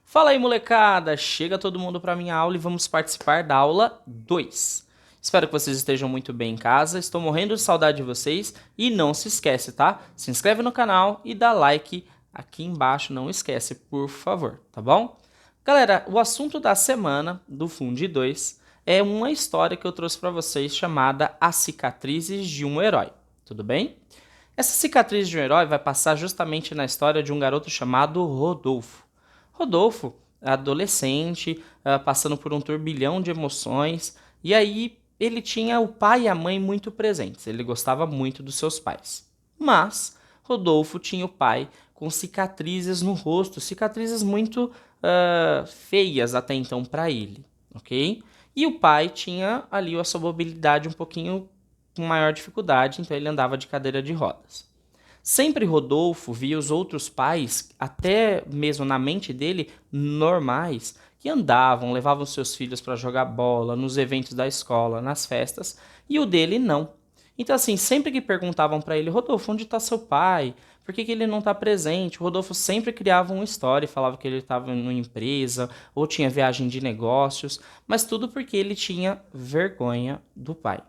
Fala aí, molecada! Chega todo mundo para minha aula e vamos participar da aula 2. Espero que vocês estejam muito bem em casa. Estou morrendo de saudade de vocês e não se esquece, tá? Se inscreve no canal e dá like aqui embaixo, não esquece, por favor, tá bom? Galera, o assunto da semana do Fundi 2 é uma história que eu trouxe para vocês chamada As Cicatrizes de um Herói. Tudo bem? Essa cicatriz de um herói vai passar justamente na história de um garoto chamado Rodolfo. Rodolfo, adolescente, passando por um turbilhão de emoções, e aí ele tinha o pai e a mãe muito presentes, ele gostava muito dos seus pais. Mas Rodolfo tinha o pai com cicatrizes no rosto, cicatrizes muito feias até então para ele, ok? E o pai tinha ali a sua mobilidade um pouquinho com maior dificuldade, então ele andava de cadeira de rodas. Sempre Rodolfo via os outros pais, até mesmo na mente dele, normais, que andavam, levavam seus filhos para jogar bola, nos eventos da escola, nas festas, e o dele não. Então, assim, sempre que perguntavam para ele, Rodolfo, onde está seu pai? Por que ele não está presente? O Rodolfo sempre criava uma história e falava que ele estava em uma empresa ou tinha viagem de negócios, mas tudo porque ele tinha vergonha do pai.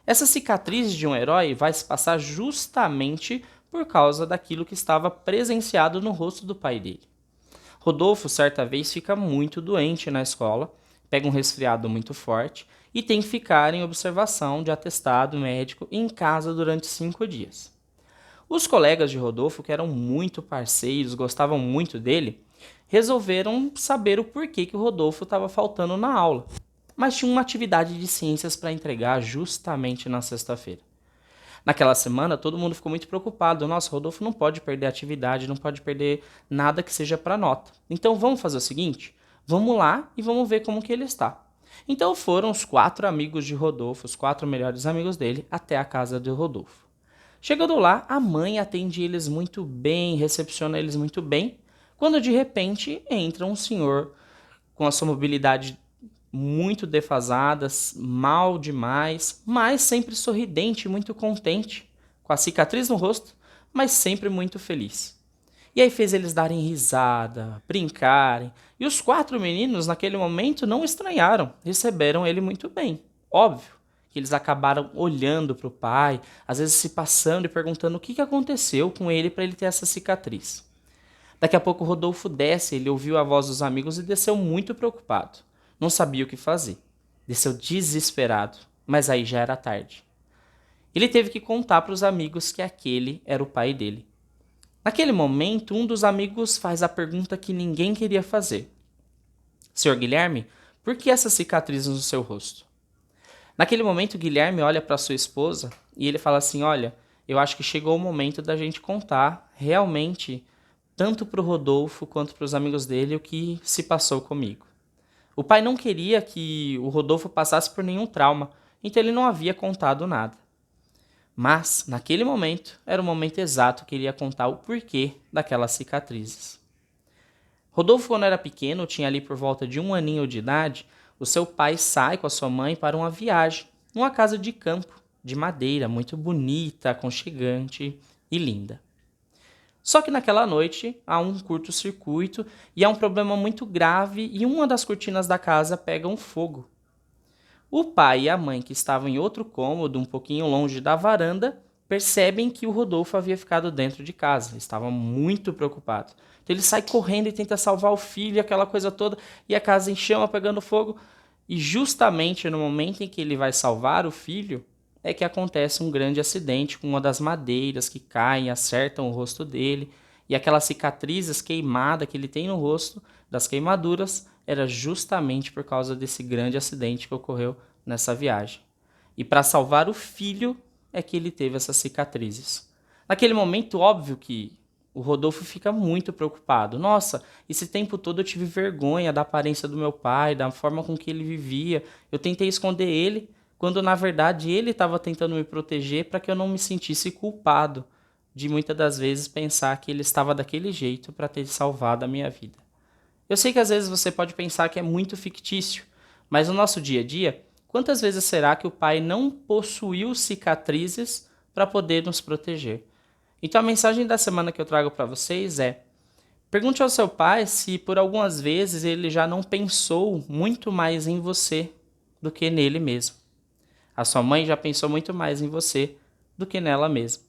Essa cicatriz de um herói vai se passar justamente por causa daquilo que estava presenciado no rosto do pai dele. Rodolfo, certa vez, fica muito doente na escola, pega um resfriado muito forte e tem que ficar em observação de atestado médico em casa durante 5 dias. Os colegas de Rodolfo, que eram muito parceiros, gostavam muito dele, resolveram saber o porquê que o Rodolfo estava faltando na aula, mas tinha uma atividade de ciências para entregar justamente na sexta-feira. Naquela semana, todo mundo ficou muito preocupado. Nossa, Rodolfo não pode perder a atividade, não pode perder nada que seja para nota. Então vamos fazer o seguinte? Vamos lá e vamos ver como que ele está. Então foram os 4 amigos de Rodolfo, os 4 melhores amigos dele, até a casa de Rodolfo. Chegando lá, a mãe atende eles muito bem, recepciona eles muito bem, quando de repente entra um senhor com a sua mobilidade muito defasadas, mal demais, mas sempre sorridente e muito contente, com a cicatriz no rosto, mas sempre muito feliz. E aí fez eles darem risada, brincarem, e os 4 meninos naquele momento não estranharam, receberam ele muito bem. Óbvio que eles acabaram olhando para o pai, às vezes se passando e perguntando o que aconteceu com ele para ele ter essa cicatriz. Daqui a pouco Rodolfo desce, ele ouviu a voz dos amigos e desceu muito preocupado. Não sabia o que fazer. Desceu desesperado, mas aí já era tarde. Ele teve que contar para os amigos que aquele era o pai dele. Naquele momento, um dos amigos faz a pergunta que ninguém queria fazer. Senhor Guilherme, por que essas cicatrizes no seu rosto? Naquele momento, Guilherme olha para sua esposa e ele fala assim, olha, eu acho que chegou o momento da gente contar realmente tanto para o Rodolfo quanto para os amigos dele o que se passou comigo. O pai não queria que o Rodolfo passasse por nenhum trauma, então ele não havia contado nada. Mas, naquele momento, era o momento exato que ele ia contar o porquê daquelas cicatrizes. Rodolfo, quando era pequeno, tinha ali por volta de 1 aninho de idade, o seu pai sai com a sua mãe para uma viagem, numa casa de campo, de madeira, muito bonita, aconchegante e linda. Só que naquela noite há um curto-circuito e há um problema muito grave e uma das cortinas da casa pega um fogo. O pai e a mãe, que estavam em outro cômodo, um pouquinho longe da varanda, percebem que o Rodolfo havia ficado dentro de casa. Estavam muito preocupados. Então ele sai correndo e tenta salvar o filho, aquela coisa toda, e a casa em chama pegando fogo. E justamente no momento em que ele vai salvar o filho, é que acontece um grande acidente com uma das madeiras que caem, acertam o rosto dele, e aquelas cicatrizes queimadas que ele tem no rosto, das queimaduras, era justamente por causa desse grande acidente que ocorreu nessa viagem. E para salvar o filho é que ele teve essas cicatrizes. Naquele momento, óbvio que o Rodolfo fica muito preocupado. Nossa, esse tempo todo eu tive vergonha da aparência do meu pai, da forma com que ele vivia. Eu tentei esconder ele, quando na verdade ele estava tentando me proteger para que eu não me sentisse culpado de muitas das vezes pensar que ele estava daquele jeito para ter salvado a minha vida. Eu sei que às vezes você pode pensar que é muito fictício, mas no nosso dia a dia, quantas vezes será que o pai não possuiu cicatrizes para poder nos proteger? Então a mensagem da semana que eu trago para vocês é: Pergunte ao seu pai se por algumas vezes ele já não pensou muito mais em você do que nele mesmo. A sua mãe já pensou muito mais em você do que nela mesma.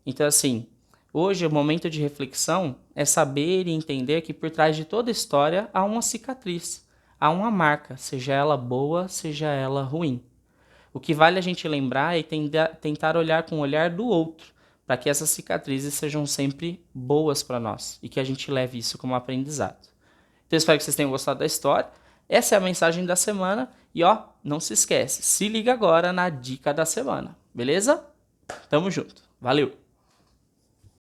Então, assim, hoje o momento de reflexão é saber e entender que por trás de toda história há uma cicatriz, há uma marca, seja ela boa, seja ela ruim. O que vale a gente lembrar é tentar olhar com o olhar do outro, para que essas cicatrizes sejam sempre boas para nós e que a gente leve isso como aprendizado. Então, espero que vocês tenham gostado da história. Essa é a mensagem da semana. E ó, não se esquece, se liga agora na dica da semana, beleza? Tamo junto. Valeu!